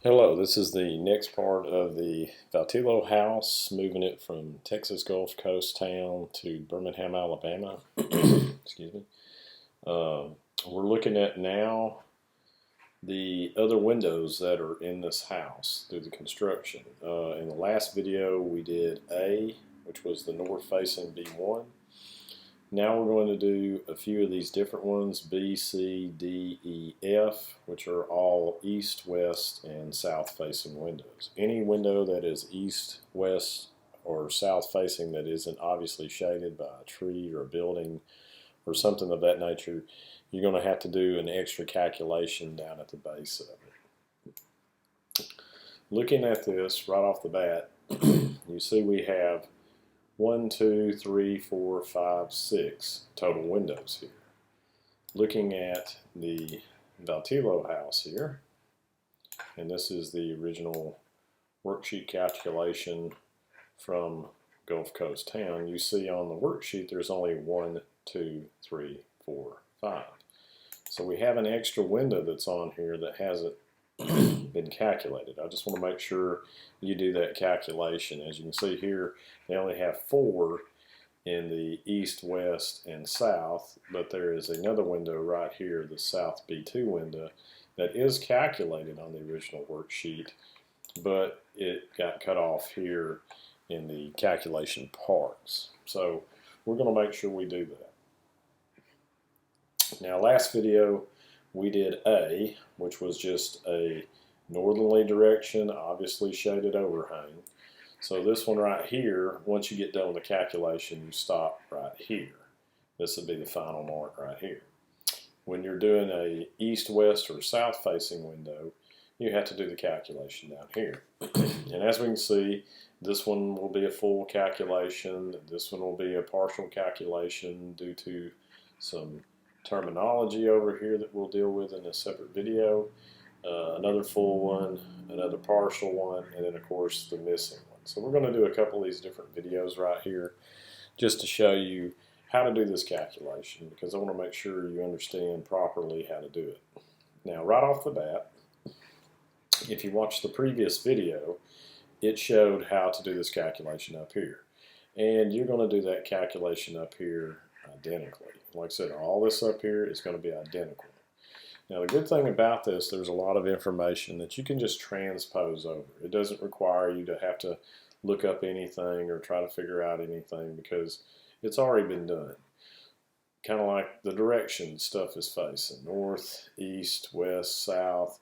Hello, this is the next part of the Vatilo House, moving it from Texas Gulf Coast town to Birmingham, Alabama. Excuse me. We're looking at now the other windows that are in this house through the construction. In the last video we did A, which was the north facing B1. Now we're going to do a few of these different ones, B, C, D, E, F, which are all east, west, and south facing windows. Any window that is east, west, or south facing that isn't obviously shaded by a tree or a building or something of that nature, you're going to have to do an extra calculation down at the base of it. Looking at this right off the bat, you see we have 1, 2, 3, 4, 5, 6 total windows here. Looking at the Vatilo house here, and this is the original worksheet calculation from Gulf Coast Town, you see on the worksheet there's only 1, 2, 3, 4, 5. So we have an extra window that's on here that hasn't been calculated. I just want to make sure you do that calculation. As you can see here, they only have 4 in the east, west, and south, but there is another window right here, the south B2 window, that is calculated on the original worksheet, but it got cut off here in the calculation parts. So we're going to make sure we do that. Now, last video we did A, which was just a northerly direction, obviously shaded overhang. So this one right here, once you get done with the calculation, you stop right here. This would be the final mark right here. When you're doing a east, west, or south facing window, you have to do the calculation down here. And as we can see, this one will be a full calculation. This one will be a partial calculation due to some terminology over here that we'll deal with in a separate video, another full one, another partial one, and then of course the missing one. So we're going to do a couple of these different videos right here just to show you how to do this calculation, because I want to make sure you understand properly how to do it. Now, right off the bat, if you watch the previous video, it showed how to do this calculation up here, and you're going to do that calculation up here identically. Like I said, all this up here is going to be identical. Now, the good thing about this, there's a lot of information that you can just transpose over. It doesn't require you to have to look up anything or try to figure out anything, because it's already been done. Kind of like the direction stuff is facing, north, east, west, south.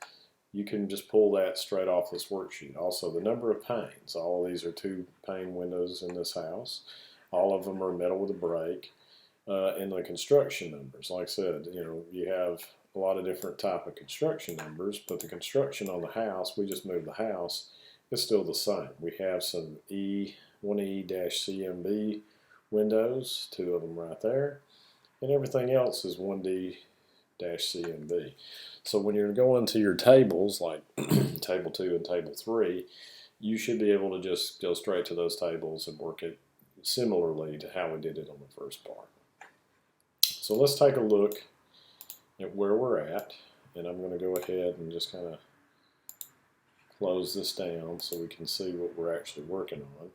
You can just pull that straight off this worksheet. Also, the number of panes. All of these are 2-pane windows in this house. All of them are metal with a break. And the construction numbers, like I said, you have a lot of different type of construction numbers, but the construction on the house, we just moved the house, is still the same. We have some E1E-CMB windows, 2 of them right there, and everything else is 1D-CMB. So when you're going to your tables, like table 2 and table 3, you should be able to just go straight to those tables and work it similarly to how we did it on the first part. So let's take a look at where we're at, and I'm going to go ahead and just kind of close this down so we can see what we're actually working on.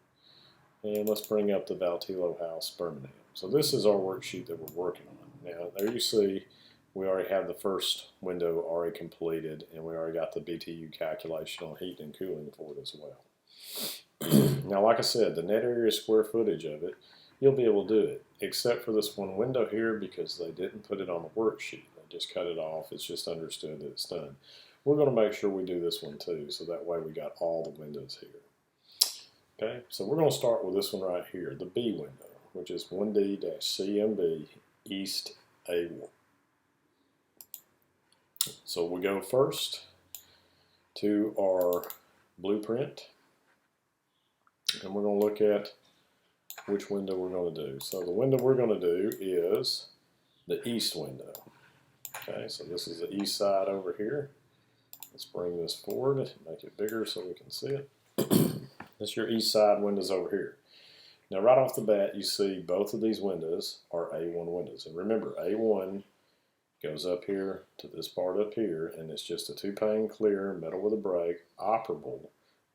And let's bring up the Vatilo House, Birmingham. So this is our worksheet that we're working on. Now, there you see we already have the first window already completed, and we already got the BTU calculation on heat and cooling for it as well. Now, like I said, the net area square footage of it, you'll be able to do it, except for this one window here, because they didn't put it on the worksheet. They just cut it off. It's just understood that it's done. We're going to make sure we do this one too, so that way we got all the windows here. Okay, so we're going to start with this one right here, the B window, which is 1D-CMB East A1. So we go first to our blueprint, and we're going to look at which window we're going to do. So the window we're going to do is the east window. Okay, so this is the east side over here. Let's bring this forward and make it bigger so we can see it. That's your east side windows over here. Now, right off the bat, you see both of these windows are A1 windows. And remember, A1 Goes up here to this part up here, and it's just a 2-pane clear, metal with a break, operable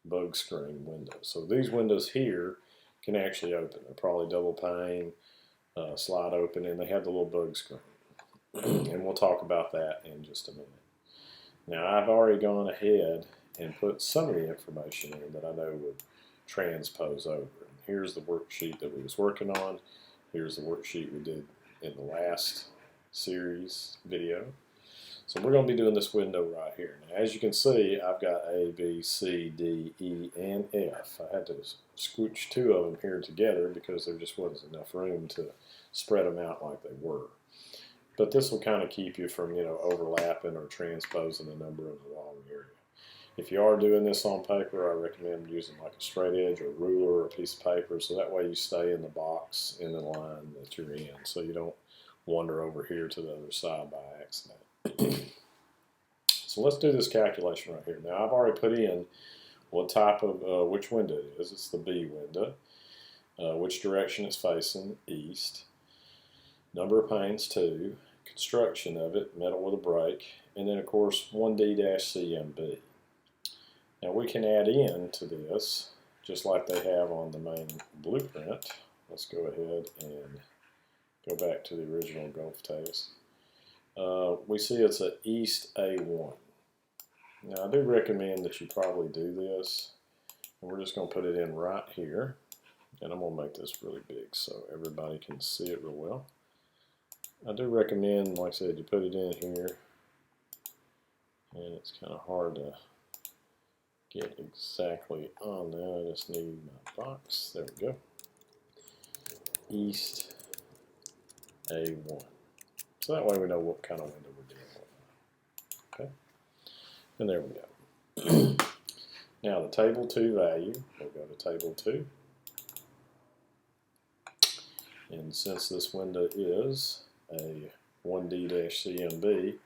bug screen window. So these windows here can actually open. They're probably double pane, slide open, and they have the little bug screen. And we'll talk about that in just a minute. Now I've already gone ahead and put some of the information in that I know would transpose over. Here's the worksheet that we was working on. Here's the worksheet we did in the last series video. So we're going to be doing this window right here. Now, as you can see, I've got A, B, C, D, E, and F. I had to scooch 2 of them here together because there just wasn't enough room to spread them out like they were. But this will kind of keep you from, overlapping or transposing a number in the wrong area. If you are doing this on paper, I recommend using like a straight edge or ruler or a piece of paper, so that way you stay in the box in the line that you're in, so you don't wander over here to the other side by accident. So let's do this calculation right here. Now I've already put in what type of, which window it is. It's the B window. Which direction it's facing, east. Number of panes, 2. Construction of it, metal with a break. And then of course 1D-CMB. Now we can add in to this, just like they have on the main blueprint. Let's go ahead and go back to the original Gulf test. We see it's an East A1. Now I do recommend that you probably do this. And we're just going to put it in right here. And I'm going to make this really big so everybody can see it real well. I do recommend, like I said, you put it in here. And it's kind of hard to get exactly on there. I just need my box. There we go. East A1. So that way we know what kind of window we're dealing with. Okay. And there we go. Now the table 2 value, we'll go to table 2. And since this window is a 1D-CMB,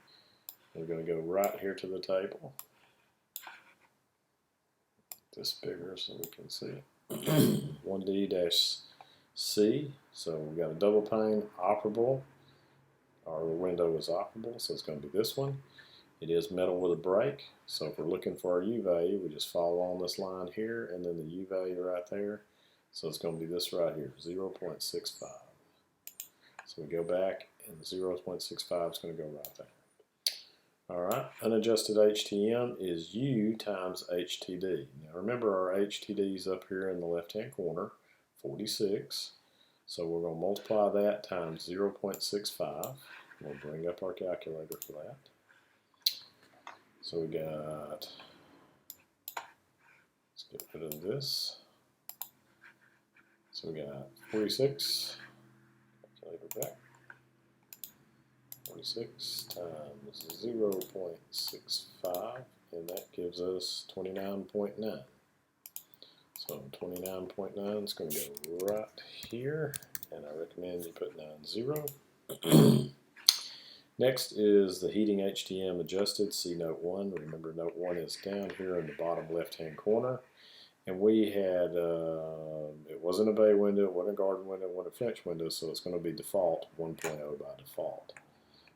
we're going to go right here to the table. This bigger so we can see. 1D-C, so we've got a double pane, operable. Our window is operable, so it's going to be this one. It is metal with a break, so if we're looking for our U value, we just follow on this line here, and then the U value right there. So it's going to be this right here, 0.65. So we go back, and 0.65 is going to go right there. Alright, unadjusted HTM is U times HTD. Now remember our HTD is up here in the left-hand corner, 46. So we're going to multiply that times 0.65. We'll bring up our calculator for that. So we got, let's get rid of this. So we got 46, calculator back. 46 times 0.65, and that gives us 29.9. So 29.9 is going to go right here, and I recommend you put 90. Next is the heating HTM adjusted, see note 1. Remember note 1 is down here in the bottom left hand corner. And we had, it wasn't a bay window, it wasn't a garden window, it wasn't a French window, so it's going to be default 1.0 by default.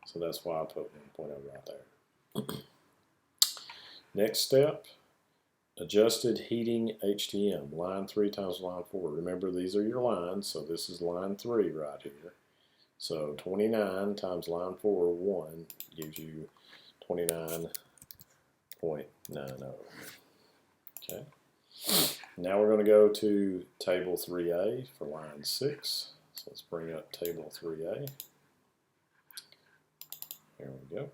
So that's why I put 1.0 right there. Next step, adjusted heating HTM, line 3 times line 4. Remember these are your lines, so this is line 3 right here. So 29 times line 4, 1, gives you 29.90. Okay. Now we're going to go to table 3A for line 6. So let's bring up table 3A. There we go.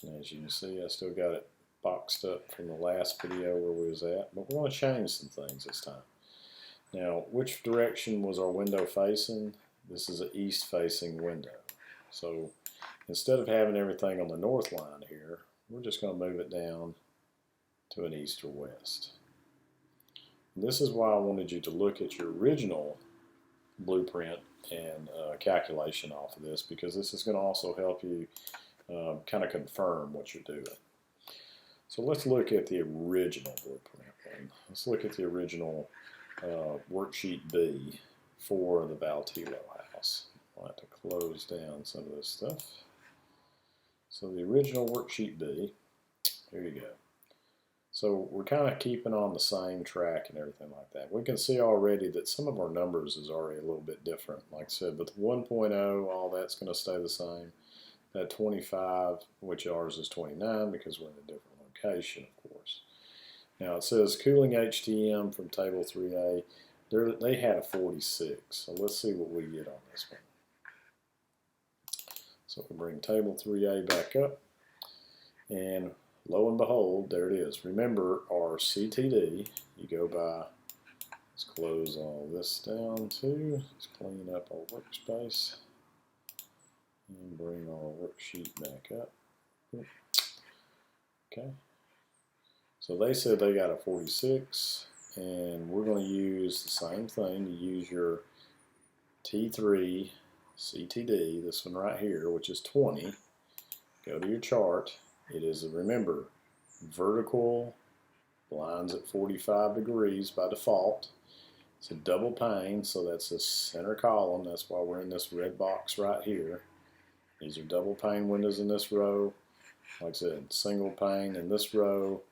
And as you can see, I still got it boxed up from the last video where we was at, but we're going to change some things this time. Now, which direction was our window facing? This is an east-facing window. So instead of having everything on the north line here, we're just going to move it down to an east or west. And this is why I wanted you to look at your original blueprint and calculation off of this, because this is going to also help you kind of confirm what you're doing. So let's look at the original blueprint one. Let's look at the original Worksheet B for the Vatilo House. I'll have to close down some of this stuff. So the original Worksheet B, here you go. So we're kind of keeping on the same track and everything like that. We can see already that some of our numbers is already a little bit different. Like I said, but the 1.0, all that's going to stay the same. That 25, which ours is 29 because we're in a different location, of course. Now it says cooling HTM from table 3A. They had a 46. So let's see what we get on this one. So we bring table 3A back up, and lo and behold, there it is. Remember our CTD, you go by, let's close all this down too. Let's clean up our workspace and bring our worksheet back up. Okay. So they said they got a 46, and we're going to use the same thing. You use your T3 CTD, this one right here, which is 20. Go to your chart. It is, remember, vertical lines at 45 degrees by default. It's a double pane, so that's the center column. That's why we're in this red box right here. These are double pane windows in this row. Like I said, single pane in this row,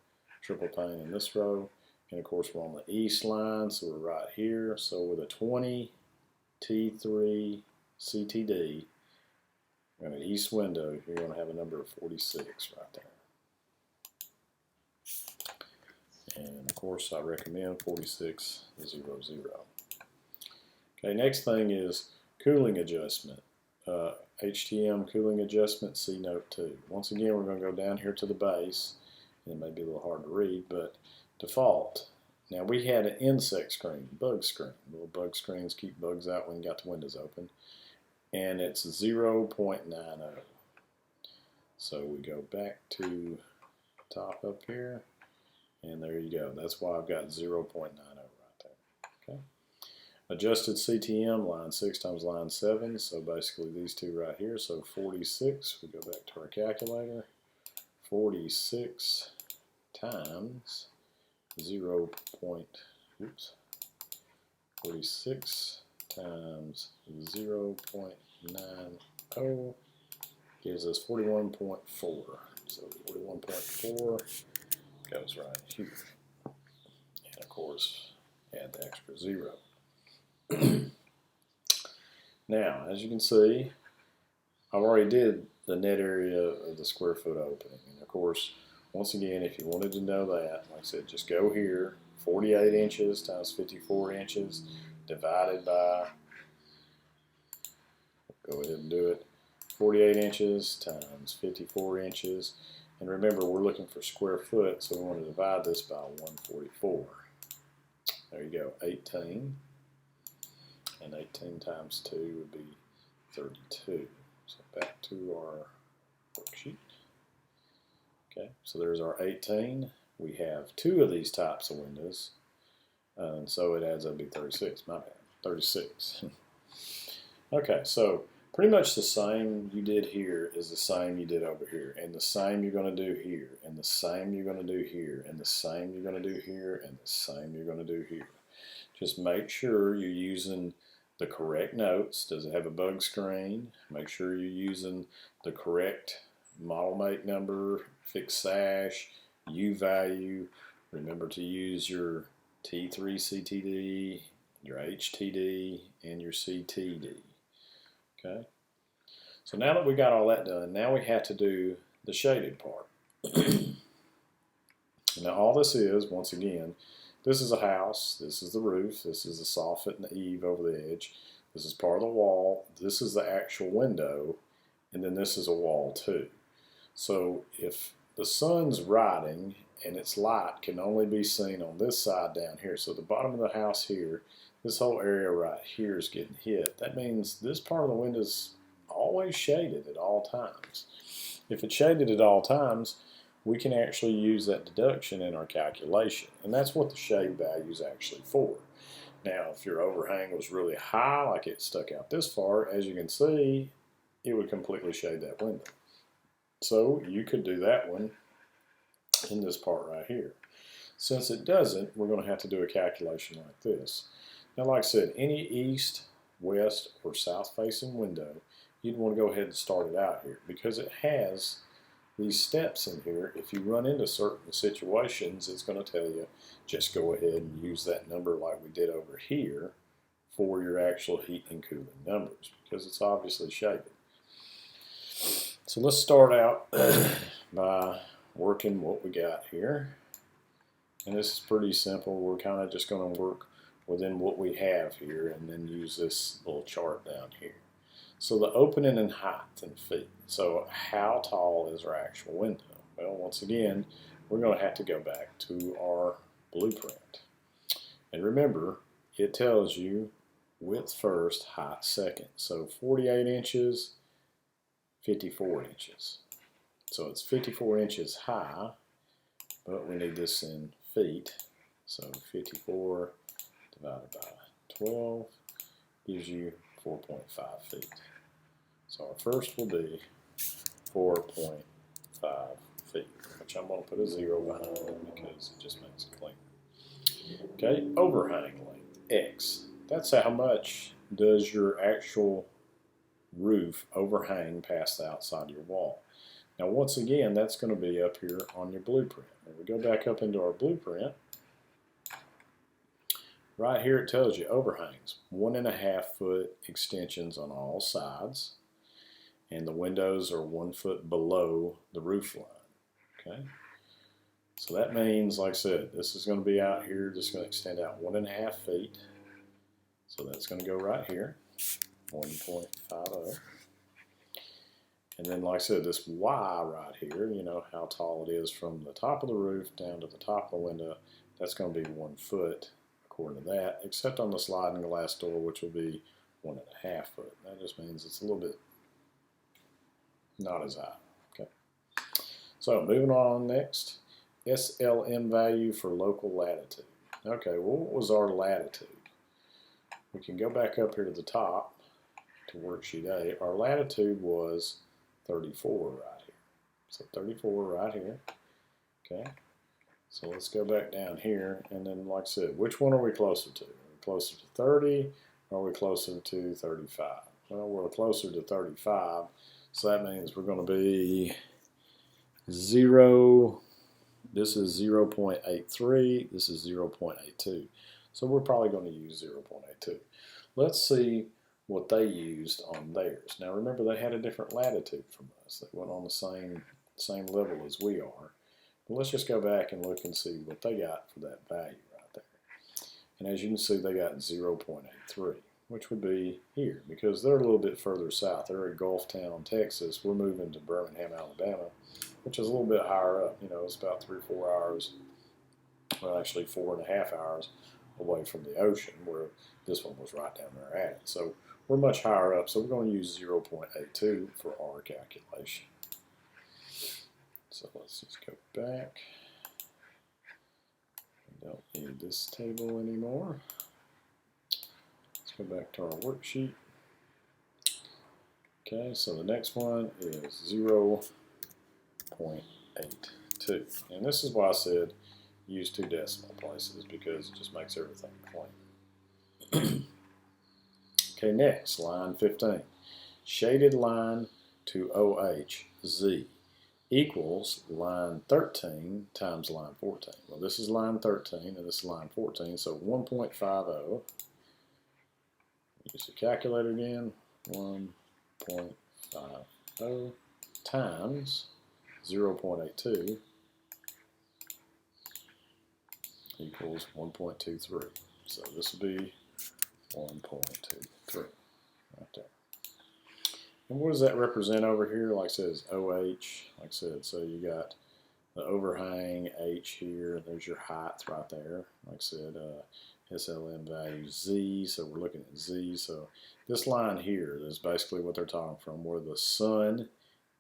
triple pane in this row. And of course, we're on the east line, so we're right here. So with a 20 T3 CTD, and an east window, you're going to have a number of 46 right there. And of course, I recommend 4600. Okay, next thing is cooling adjustment. HTM cooling adjustment, see note 2. Once again, we're going to go down here to the base. And it may be a little hard to read, but default. Now we had an insect screen, bug screen. Little bug screens keep bugs out when you got the windows open. And it's 0.90. So we go back to top up here, and there you go. That's why I've got 0.90 right there. Okay. Adjusted CTM, line 6 times line 7. So basically these two right here. So 46. We go back to our calculator. 46 times 46 times 0.90 gives us 41.4. So 41.4 goes right here. And of course, add the extra 0. Now, as you can see, I've already did the net area of the square foot opening. And of course, once again, if you wanted to know that, like I said, just go here, 48 inches times 54 inches divided by, go ahead and do it, 48 inches times 54 inches. And remember, we're looking for square foot, so we want to divide this by 144. There you go, 18. And 18 times 2 would be 32. So back to our worksheet. Okay, so there's our 18. We have 2 of these types of windows, and so it adds up to be 36. My bad, 36. Okay, so pretty much the same you did here is the same you did over here, and the same you're going to do here, and the same you're going to do here, and the same you're going to do here, and the same you're going to do here. Just make sure you're using the correct notes. Does it have a bug screen? Make sure you're using the correct model make number, fixed sash, U value. Remember to use your T3 CTD, your HTD, and your CTD. Okay. So now that we got all that done, now we have to do the shaded part. Now all this is, once again, this is a house, this is the roof, this is the soffit and the eave over the edge, this is part of the wall, this is the actual window, and then this is a wall too. So if the sun's riding and its light can only be seen on this side down here, so the bottom of the house here, this whole area right here is getting hit, that means this part of the window is always shaded at all times. If it's shaded at all times, we can actually use that deduction in our calculation, and that's what the shade value is actually for. Now, if your overhang was really high, like it stuck out this far, as you can see, it would completely shade that window. So you could do that one in this part right here. Since it doesn't, we're going to have to do a calculation like this. Now, like I said, any east west or south facing window, you'd want to go ahead and start it out here because it has these steps in here. If you run into certain situations, it's going to tell you just go ahead and use that number like we did over here for your actual heat and cooling numbers because it's obviously shaded. So let's start out by working what we got here. And this is pretty simple. We're kind of just going to work within what we have here and then use this little chart down here. So the opening and height in feet. So how tall is our actual window? Well, once again, we're going to have to go back to our blueprint. And remember, it tells you width first, height second. So 48 inches, 54 inches. So it's 54 inches high, but we need this in feet. So 54 divided by 12 gives you 4.5 feet. So our first will be 4.5 feet, which I'm going to put a 0 behind it because it just makes it clean. Okay, overhang length, X. That's how much does your actual roof overhang past the outside of your wall. Now once again, that's going to be up here on your blueprint. When we go back up into our blueprint, right here it tells you overhangs, 1.5 foot extensions on all sides, and the windows are 1 foot below the roof line. Okay, so that means, like I said, this is going to be out here, just going to extend out 1.5 feet. So that's going to go right here, 1.50. And then, like I said, this Y right here, you know how tall it is from the top of the roof down to the top of the window, that's going to be 1 foot according to that, except on the sliding glass door, which will be 1.5 foot. That just means it's a little bit not as high. Okay. So moving on next, SLM value for local latitude. Okay, well, what was our latitude? We can go back up here to the top to Worksheet A. Our latitude was 34 right here. So 34 right here. Okay. So let's go back down here, and then, like I said, which one are we closer to? Are we closer to 30, or are we closer to 35? Well, we're closer to 35, so that means we're going to be 0. This is 0.83. This is 0.82. So we're probably going to use 0.82. Let's see what they used on theirs. Now remember, they had a different latitude from us. They went on the same level as we are. But let's just go back and look and see what they got for that value right there. And as you can see, they got 0.83, which would be here, because they're a little bit further south. They're at Gulftown, Texas. We're moving to Birmingham, Alabama, which is a little bit higher up. You know, it's about 3 or 4 hours, well, actually 4.5 hours away from the ocean, where this one was right down there at it. So we're much higher up, so we're going to use 0.82 for our calculation. So let's just go back. We don't need this table anymore. Let's go back to our worksheet. Okay, so the next one is 0.82. And this is why I said use 2 decimal places, because it just makes everything clean. Okay, next, line 15. Shaded line to OH, Z, equals line 13 times line 14. Well, this is line 13 and this is line 14, so 1.50. Use the calculator again. 1.50 times 0.82 equals 1.23. So this will be 1.23 right there. And what does that represent over here? Like I said, it's OH. Like I said, so you got the overhang H here. There's your height right there. Like I said, SLM value Z. So we're looking at Z. So this line here is basically what they're talking from, where the sun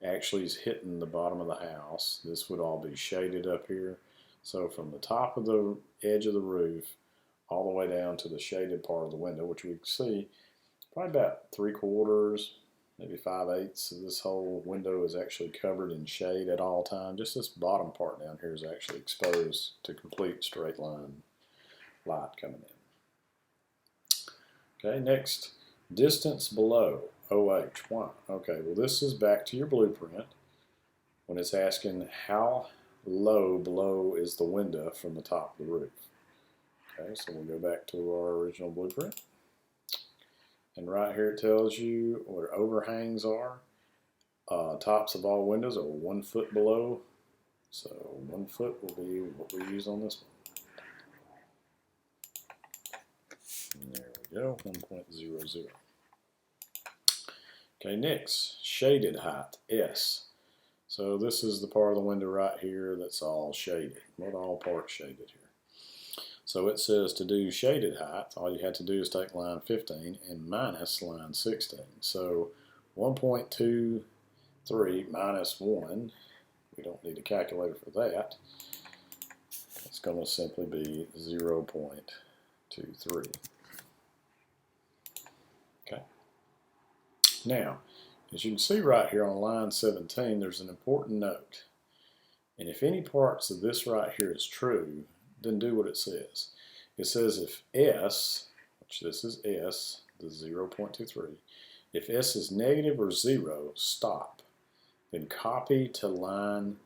actually is hitting the bottom of the house. This would all be shaded up here. So from the top of the edge of the roof all the way down to the shaded part of the window, which we can see probably about 3/4, maybe 5/8 of this whole window is actually covered in shade at all times. Just this bottom part down here is actually exposed to complete straight line light coming in. Okay, next Distance below, OH, why? Okay, well this is back to your blueprint when it's asking how low below is the window from the top of the roof. Okay, so we'll go back to our original blueprint. And right here it tells you what overhangs are. Tops of all windows are 1 foot below. So 1 foot will be what we use on this one. And there we go, 1.00. Okay, next, shaded height, S. So this is the part of the window right here that's all shaded. Not all parts shaded here. So it says to do shaded height, all you have to do is take line 15 and minus line 16. So 1.23 minus 1, we don't need a calculator for that. It's going to simply be 0.23. Okay. Now, as you can see right here on line 17, there's an important note. And if any parts of this right here is true, then do what it says. It says if S, which this is S, the 0.23, if S is negative or 0, stop. Then copy line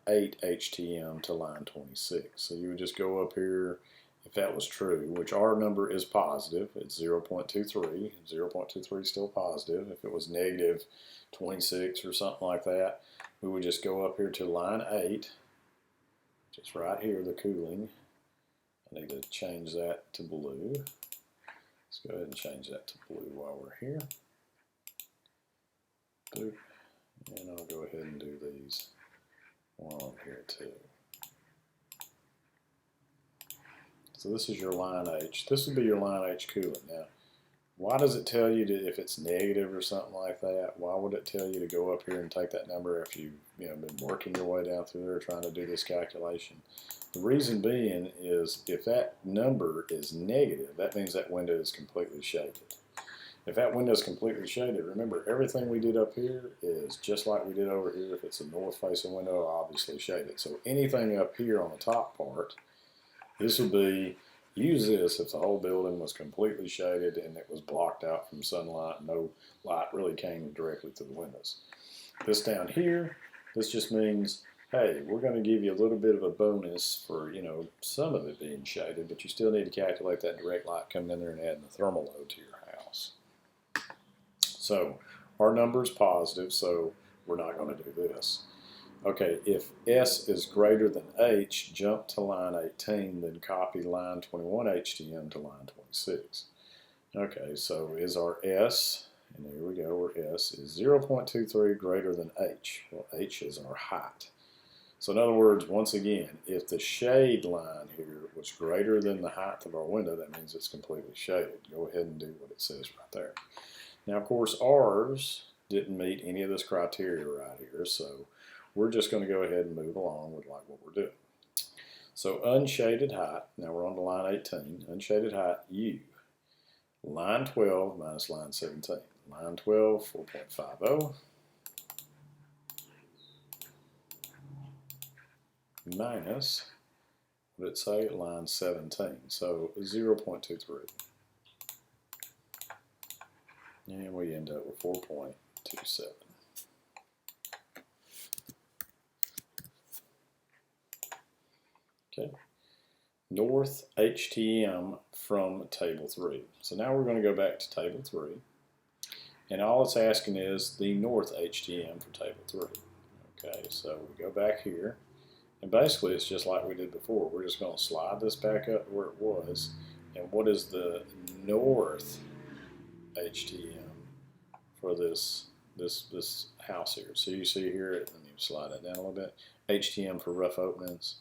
8 HTM to line 26. So you would just go up here, if that was true, which our number is positive, it's 0.23. 0.23 is still positive. If it was negative 26 or something like that, we would just go up here to line 8, just right here, the cooling. I need to change that to blue. Let's go ahead and change that to blue while we're here. Boop. And I'll go ahead and do these while I'm here too. So this is your line H. This would be your line H coolant. Now, why does it tell you if it's negative or something like that? Why would it tell you to go up here and take that number after you've been working your way down through there trying to do this calculation? The reason being is if that number is negative, that means that window is completely shaded. If that window is completely shaded, remember everything we did up here is just like we did over here. If it's a north facing window, obviously shaded. So anything up here on the top part, this would be, use this if the whole building was completely shaded and it was blocked out from sunlight. No light really came directly to the windows. This down here, this just means, hey, we're going to give you a little bit of a bonus for, some of it being shaded, but you still need to calculate that direct light coming in there and adding the thermal load to your house. So our number is positive, so we're not going to do this. Okay, if S is greater than H, jump to line 18, then copy line 21 HTM to line 26. Okay, so is our S, and here we go, where S is 0.23 greater than H. Well, H is our height. So in other words, once again, if the shade line here was greater than the height of our window, that means it's completely shaded. Go ahead and do what it says right there. Now, of course, ours didn't meet any of this criteria right here, so we're just going to go ahead and move along with like what we're doing. So unshaded height, now we're on to line 18, unshaded height U. Line 12 minus line 17. Line 12, 4.50. Minus, what did it say? Line 17, so 0.23. And we end up with 4.27. Okay. North HTM from table 3. So now we're going to go back to table 3. And all it's asking is the north HTM for table 3. Okay, so we go back here. And basically it's just like we did before. We're just going to slide this back up where it was. And what is the north HTM for this house here? So you see here, let me slide that down a little bit. HTM for rough openings.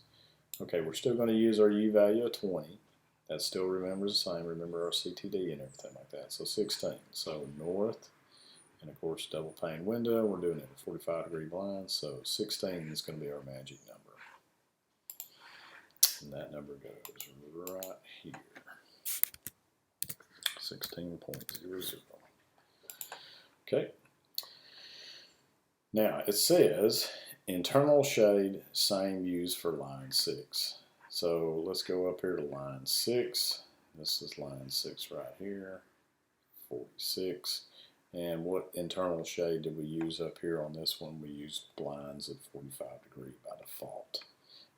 Okay, we're still going to use our U value of 20. That still remembers the same. Remember our CTD and everything like that. So 16. So north, and of course double pane window. We're doing it at 45-degree blinds. So 16 is going to be our magic number. And that number goes right here. 16.00. Okay. Now it says internal shade, same use for line 6. So let's go up here to line 6. This is line 6 right here, 46. And what internal shade did we use up here on this one? We used blinds of 45 degree by default.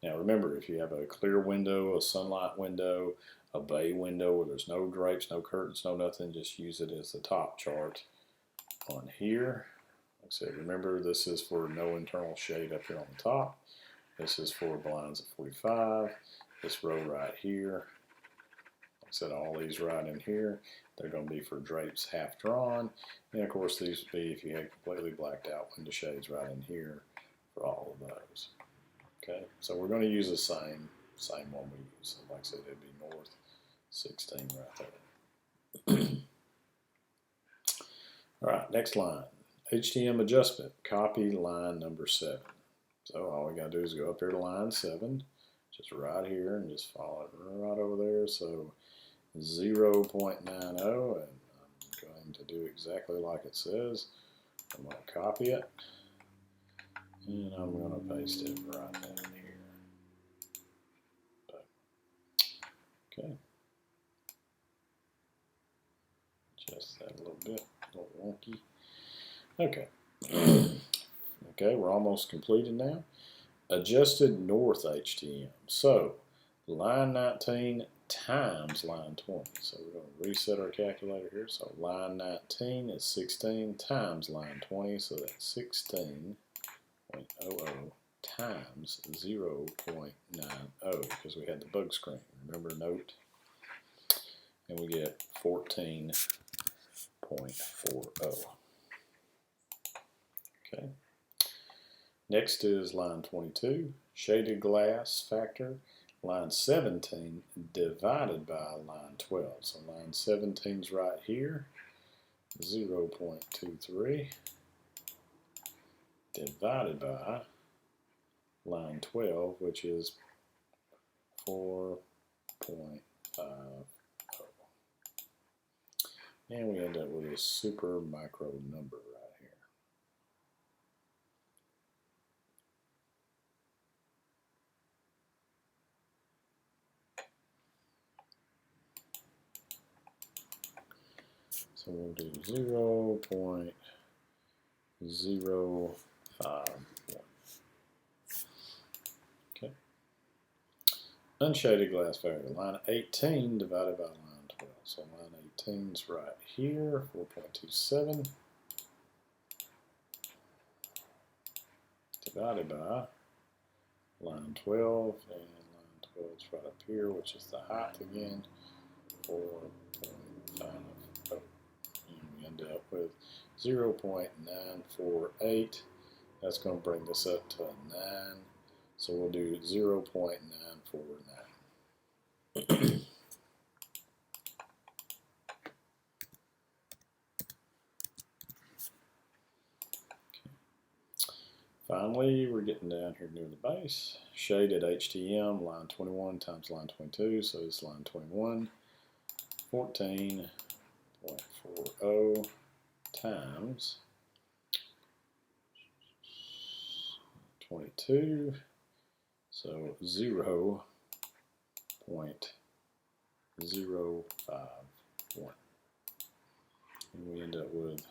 Now remember, if you have a clear window, a sunlight window, a bay window where there's no drapes, no curtains, no nothing, just use it as the top chart on here. Like I said, remember this is for no internal shade up here on the top. This is for blinds of 45. This row right here, like I said, all these right in here, they're going to be for drapes half drawn. And of course these would be if you had completely blacked out window shades right in here for all of those. Okay, so we're going to use the same one we use. So like I said, it'd be north 16 right there. All right, next line. HTM adjustment, copy line number 7. So all we got to do is go up here to line 7, just right here, and just follow it right over there. So 0.90, and I'm going to do exactly like it says. I'm going to copy it, and I'm going to paste it right down here. Okay. Adjust that a little bit, a little wonky. Okay. Okay, we're almost completed now. Adjusted north HTM. So line 19 times line 20. So we're going to reset our calculator here. So line 19 is 16 times line 20. So that's 16.00 times 0.90 because we had the bug screen. Remember, note. And we get 14.40. Okay. Next is line 22, shaded glass factor, line 17 divided by line 12. So line 17 is right here, 0.23 divided by line 12, which is 4.50. And we end up with a super micro number right here. So we'll do 0.051. Okay. Unshaded glass factor, line 18 divided by line 12. So line 18 is right here, 4.27 divided by line 12, and line 12 is right up here, which is the height again, 4.50. And we end up with 0.948. That's going to bring this up to a 9. So we'll do 0.949. Finally, we're getting down here near the base. Shaded HTM, line 21 times line 22, so it's line 21. 14.40 times 22, so 0.051. And we end up with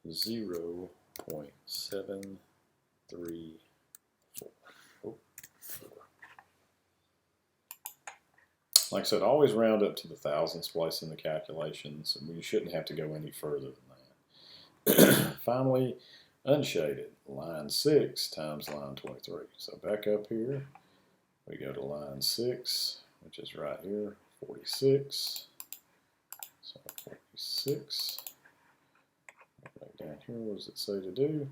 0.734. Like I said, always round up to the thousandths place in the calculations, and we shouldn't have to go any further than that. Finally, unshaded, line 6 times line 23. So back up here, we go to line 6, which is right here, 46. So 46. Right down here, what does it say to do?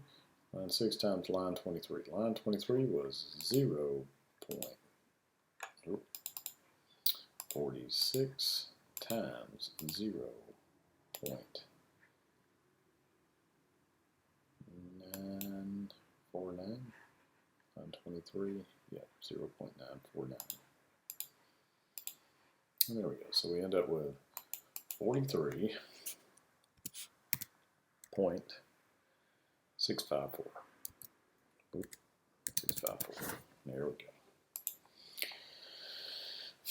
Line 6 times line 23. Line 23 was 0.46 times 0.949. Line 23, yeah, 0.949. And there we go. So we end up with 43.654. 654. There we go.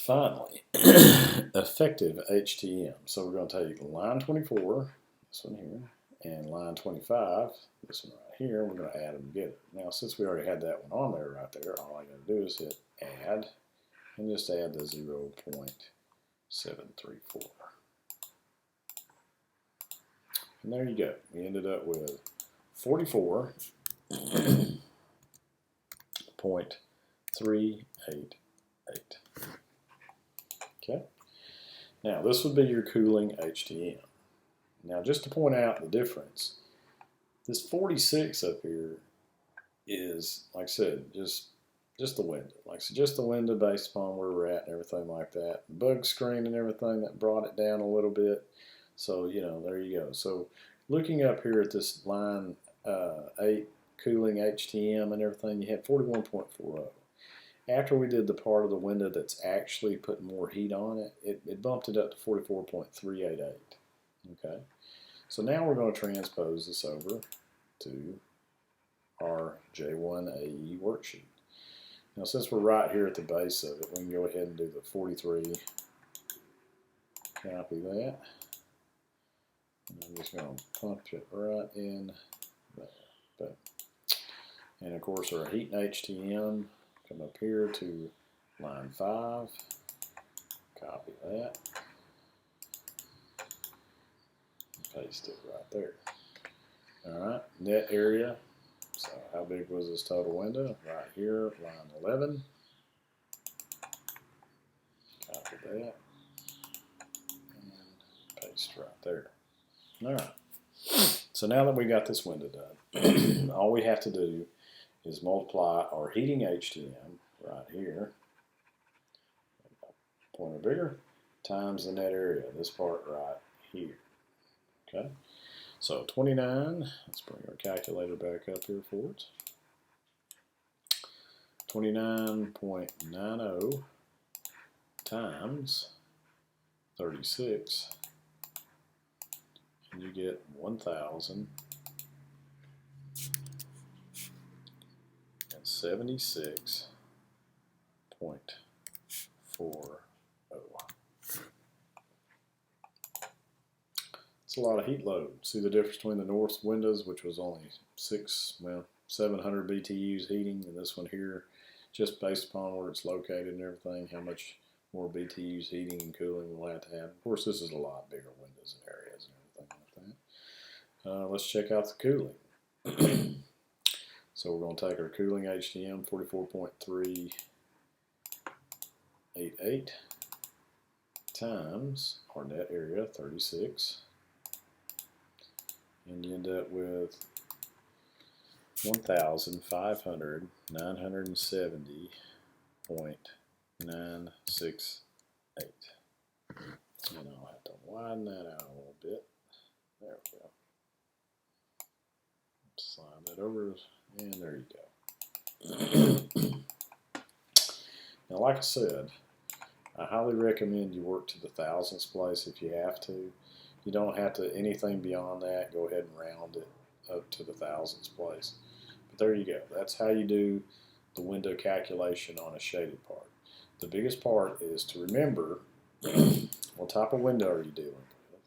Finally, effective HTM. So we're going to take line 24, this one here, and line 25, this one right here, and we're going to add them together. Now, since we already had that one on there right there, all I got to do is hit add, and just add the 0.734. And there you go. We ended up with 44.388. Okay. Now this would be your cooling HTM. Now just to point out the difference, this 46 up here is, like I said, just the window. Like I said, just the window based upon where we're at and everything like that. The bug screen and everything that brought it down a little bit. So, you know, there you go. So looking up here at this line 8 cooling HTM and everything, you had 41.40. After we did the part of the window that's actually putting more heat on it, it bumped it up to 44.388. Okay, so now we're going to transpose this over to our J1ae worksheet. Now since we're right here at the base of it, we can go ahead and do the 43, copy that, and I'm just going to pump it right in there. But, and of course our heat and HTM, come up here to line 5, copy that, paste it right there. Alright, net area, so how big was this total window? Right here, line 11, copy that, and paste right there. Alright, so now that we got this window done, all we have to do is multiply our heating HTM right here, pointer bigger, times the net area, this part right here. Okay, so 29, let's bring our calculator back up here for it. 29.90 times 36, and you get 1,076.40. It's a lot of heat load. See the difference between the north windows, which was only 700 BTUs heating, and this one here, just based upon where it's located and everything, how much more BTUs heating and cooling we'll have to have. Of course, this is a lot bigger windows and areas and everything like that. Let's check out the cooling. So we're going to take our cooling HTM 44.388 times our net area 36, and you end up with 1,570.968. And I'll have to widen that out a little bit. There we go. Slide that over, and there you go. Now, like I said, I highly recommend you work to the thousandths place if you have to. You don't have to anything beyond that. Go ahead and round it up to the thousandths place. But there you go. That's how you do the window calculation on a shaded part. The biggest part is to remember what type of window are you dealing with.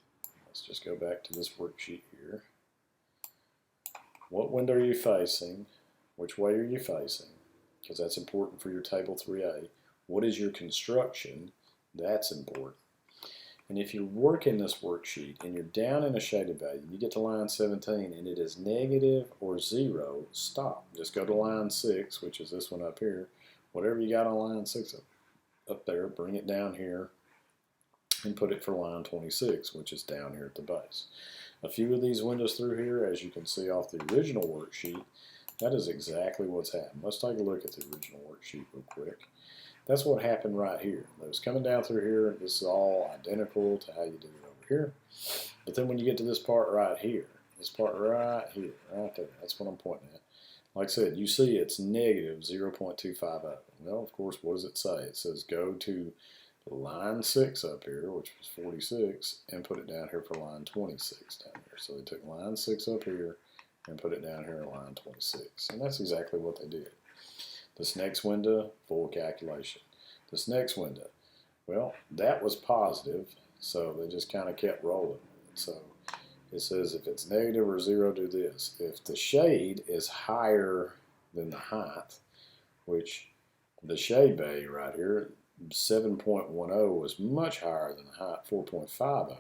Let's just go back to this worksheet here. What window are you facing? Which way are you facing? Because that's important for your table 3A. What is your construction? That's important. And if you're working this worksheet and you're down in a shaded value, you get to line 17 and it is negative or 0, stop. Just go to line 6, which is this one up here. Whatever you got on line 6 up there, bring it down here and put it for line 26, which is down here at the base. A few of these windows through here, as you can see off the original worksheet, that is exactly what's happened. Let's take a look at the original worksheet real quick. That's what happened right here. It was coming down through here. This is all identical to how you did it over here. But then when you get to this part right here, this part right here, right there, that's what I'm pointing at. Like I said, you see it's negative 0.250. Well, of course, what does it say? It says go to line 6 up here, which was 46, and put it down here for line 26 down here. So they took line 6 up here and put it down here in line 26. And that's exactly what they did. This next window, full calculation. This next window, Well, that was positive, so they just kind of kept rolling with it. So it says if it's negative or 0, do this. If the shade is higher than the height, which the shade value right here, 7.10, was much higher than the height, 4.50,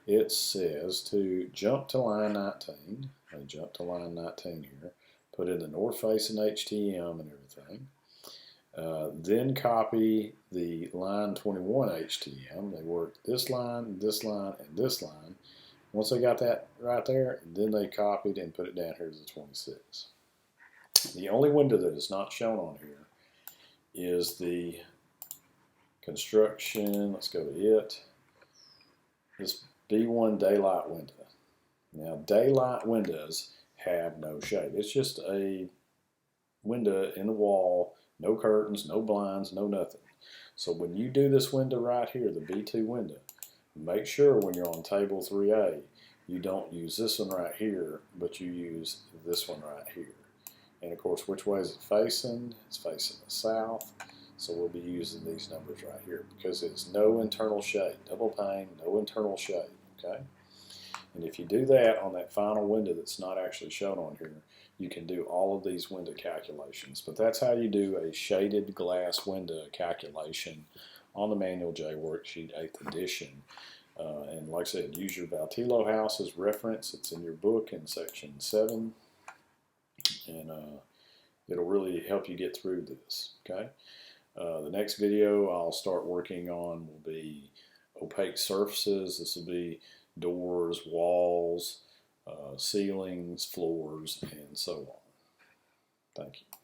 it says to jump to line 19. I jump to line 19 here, put in the north facing HTM and everything. Then copy the line 21 HTM. They worked this line, and this line. Once they got that right there, then they copied and put it down here as a 26. The only window that is not shown on here is the construction. Let's go to it. This B1 daylight window. Now, daylight windows have no shade. It's just a window in the wall, no curtains, no blinds, no nothing. So when you do this window right here, the B2 window, make sure when you're on table 3A, you don't use this one right here, but you use this one right here. And of course, which way is it facing? It's facing the south. So we'll be using these numbers right here because it's no internal shade. Double pane, no internal shade, okay? And if you do that on that final window that's not actually shown on here, you can do all of these window calculations. But that's how you do a shaded glass window calculation on the Manual J Worksheet 8th edition. And like I said, use your Vatilo House as reference. It's in your book in section 7. And it'll really help you get through this, okay? The next video I'll start working on will be opaque surfaces. This will be doors, walls, ceilings, floors, and so on. Thank you.